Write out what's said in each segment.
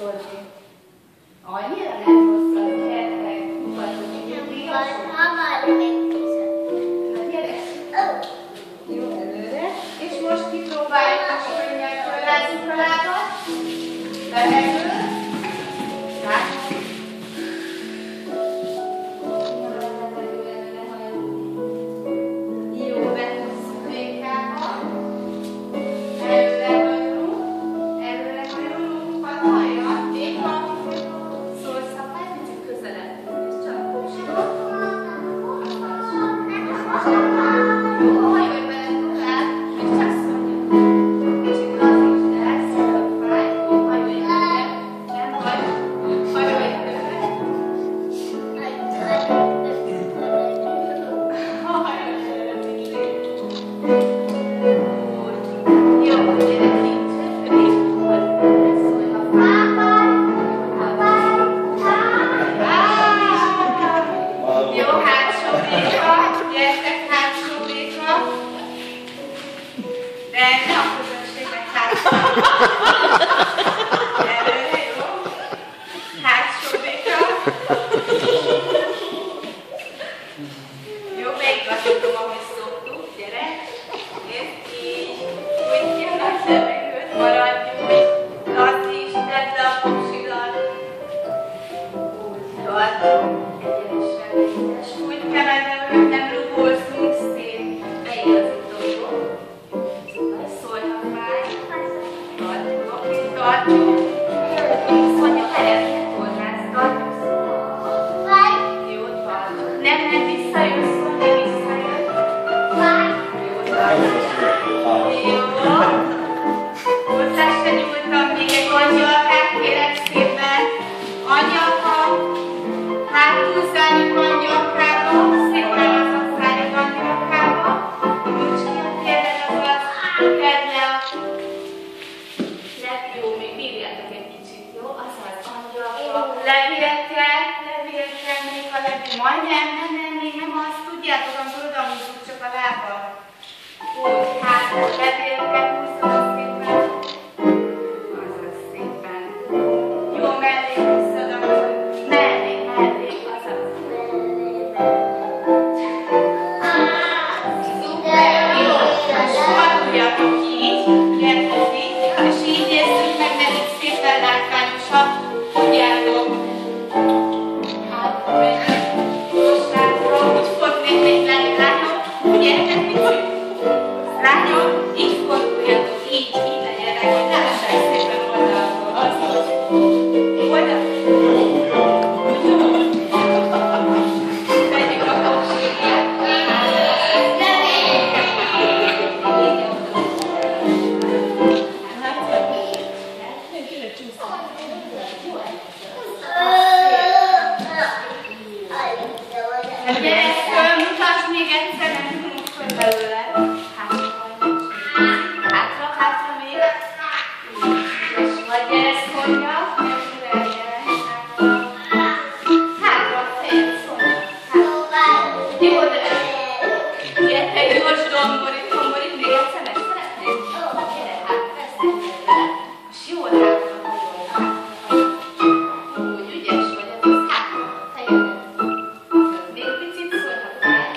szólni. Annyira nem rossz az gyertek, nyugodtan, hogy nyugdíjas. Na gyere! Jó, előre. És most kipróbáljuk a könnyel fölrázzuk a lábat. Levegő. Lássuk. Jó, behosszú fékába. Előre hajolunk, van hajja. Még van, szólsz a pály, picit közelebb. És csak kósítok. Jó, hajolj bele tovább, és csak szóljuk. Kicsit lazítsd el, szépen a fáj. Jó, hajolj bele. Nem vagy. Hajolj bele. Jó, gyere kint. Szólj a fáj. Jó, hátsó béka. Gyertek hátsó béka. De ne a közönségnek hátsó. Előre, jó? Hátsó béka. Jó, beigazítom, ahogy szoktuk. Gyere. Nézd, így. Úgy ki a nagy levegőt, maradj úgy. Lazítsd, tedd le a popsidat. Úgy, tartom. Egyenesen létes. Úgy kemeld le, hogy nem rugózzunk szét. Beigazítom, jó? Szólj, ha fáj. Tartjuk, oké, tartjuk. Szonya, helyet tornász, tartjuk. Jó, tartjuk. Nem visszajön, Szonya, visszajön. Jó, tartjuk. Jó. Hozzá se nyújtam, még egy angyalkát kérek szépen. Anyaka, hátúzzáljuk angyalkába, szépen lazaszáljuk angyalkába. Nyújts ki a térred, azaz, kedd le a... Jó, még bírjátok egy kicsit, jó? Azaz, angyalka, levélkel, még a levél. Majdnem, még nem azt tudjátok, amikor oda húzzuk csak a lábat. Úgy, hát, levélkel húzzuk szépen. Azaz, szépen. Jó, mellé húzzad, akkor mellé, azaz. Szuper, jó. Forduljatok így, gyertek így, és így érzünk meg nekik szépen látványosabb. Tudjátok. Hát, most látom, úgy forduljatok, lányok, gyertek picit. Lányok, így forduljatok, így legyenek, hogy lássák szépen oldalról. Azaz. Oldalról. Vegyük a popsikat. Gyere, mutasd még egyszer, nem tudunk föl belőle. Hátra még. És vagy gyere, Szonya. Hátra, fél, Szonya. Jó, de... Gyere, gyors domborit, még egyszer meg szeretnéd? Gyere, hát, persze, gyere. Most jól hátra, úgy ügyes vagy, ez az hátra, fejedet. Még picit szólhatnál.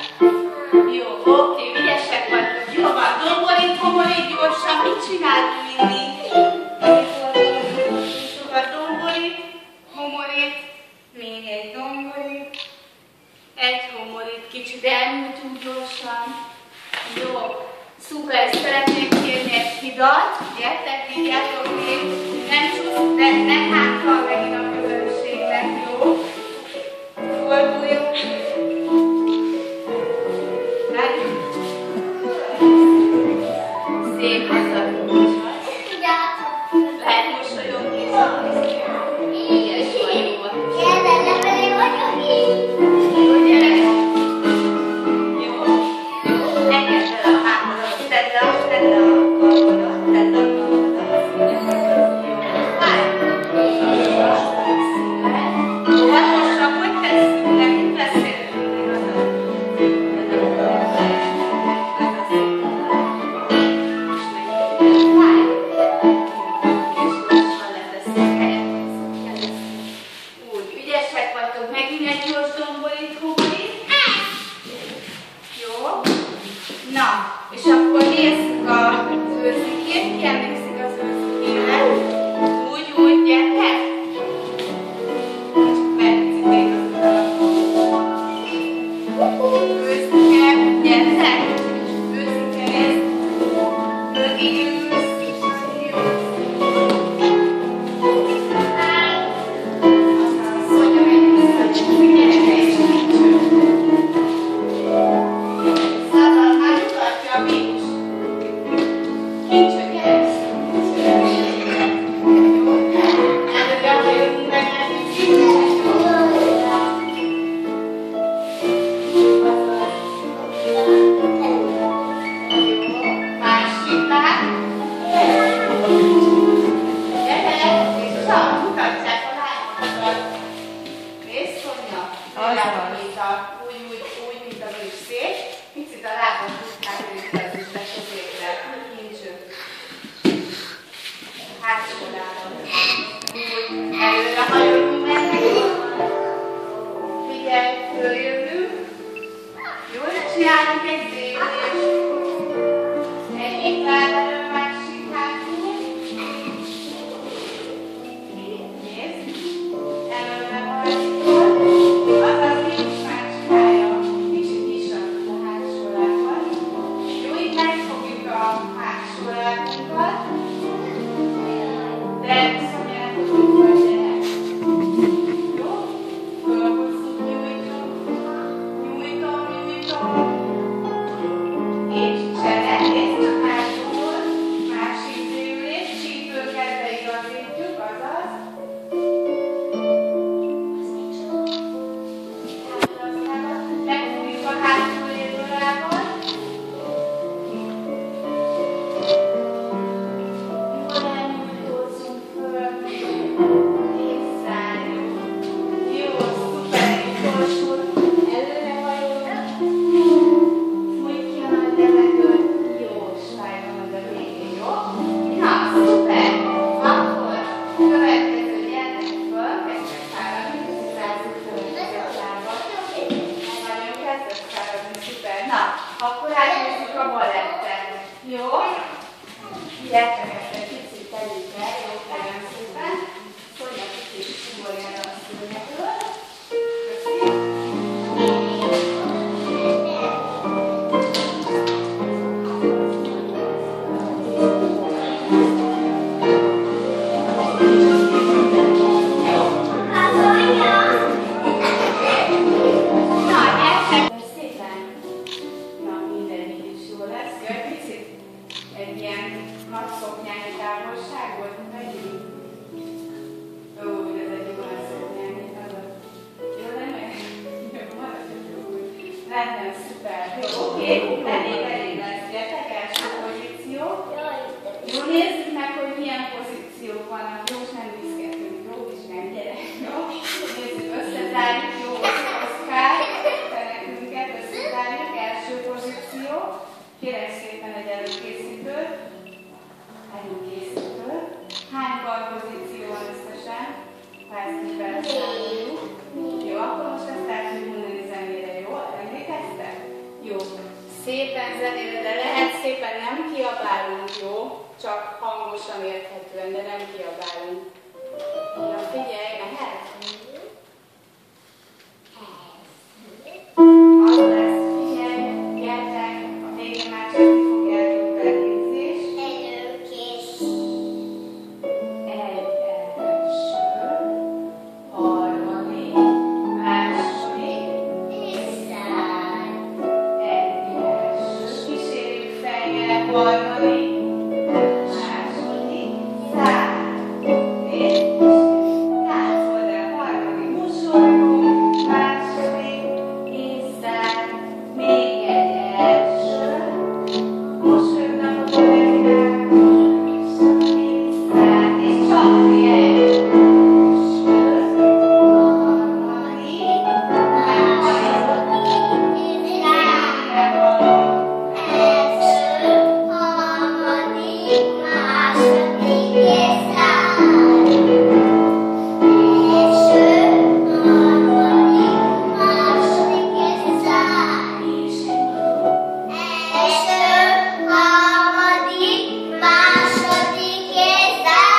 Rendben, szuper. Oké, elég lesz. Gyertek, első pozíció. Jó, nézzük meg, hogy milyen pozíciók vannak. Jó, és nem viszketünk. Jó, és nem gyerek. Jó, nézzük, összezárjuk. Jó, Oszkár, nekünket összezárjuk. Első pozíció. Kérek szépen egy előkészítőt. Hány karpozíció van összesen? Ha ezt így beleszámoljuk. Jó, akkor most ezt el tudjuk mondani zenére, jó? Emlékeztek? Jó. Szépen zenére, de lehet szépen nem kiabálunk, jó? Csak hangosan érthetően, de nem kiabálunk. Na figyelj, mehet? Az lesz, figyelj, gyertek, a végén már csak fogjátok benézés. Előkész. Egy első, harmadik, második, Tisztán. egy első, kísérjük fejjel, harmadik, második, szár. És táncol el, harmadik, mosolygunk, második, és szár. Még egy első, mosolyognak a kollégák, és szár. És csapni egy első, harmadik, második, szár.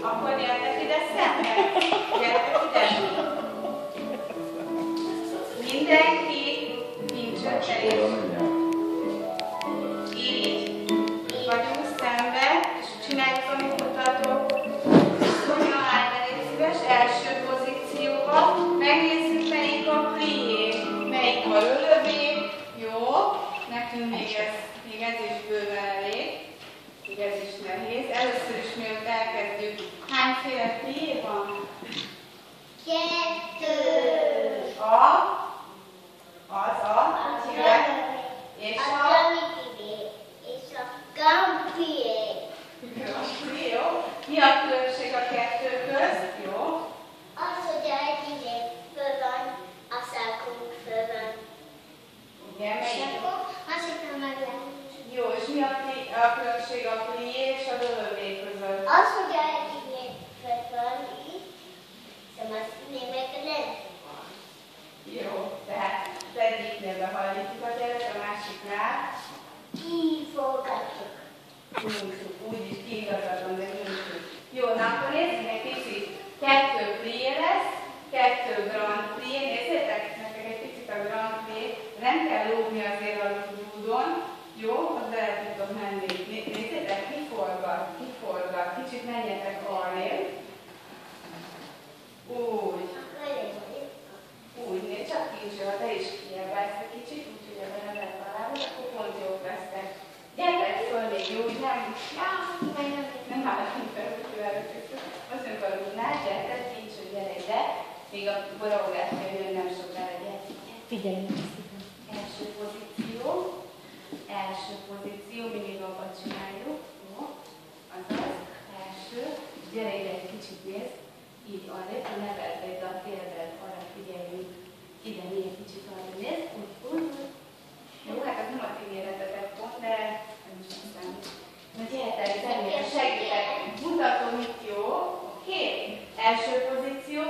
Akkor gyertek ide szembe. Gyertek ide. Mindenki nincsen teljes. Így vagyunk szembe, és csináljuk, amit mutatok. Szonya, állj be, légy szíves, első pozícióba. Megnézzük, melyik a plié, melyik a rölövé. Jó, nekünk még ez is bőven elég. Ez is nehéz. Először is mielőtt elkezdjük. Hányféle plié van? 2. Az a, hívják? 2 Grand Prix. Nézzétek nektek egy picit a Grand Prix. Nem kell lógni azért a rúdon. Jó? Az bele tudtok menni. Nézzétek, kiforgat. Kicsit menjetek arrébb. Úgy, nézd csak kincs, ha te is kiebelsz egy kicsit, úgyhogy ebben nem lehet találni, akkor pont jók lesztek. Gyertek föl még jó, úgy nem állunk fel, hogy előkészül. Azt mondjuk a rúdnál, gyertek kincs, hogy gyere ide, még a borogás jön, nem sokára gyertek. Figyelj! Első pozíció, mindig abban csináljuk. Jó, azaz, első, gyere ide egy kicsit nézd, így arrébb, ha neveld be ide a térded, arra figyeljünk. Ide még egy kicsit arra nézd, úgy. Jó, hát az nem a ti méretetek pont, de ez is nem számít. Na gyertek, segítek, mutatom itt, jó? Oké? Első pozíció,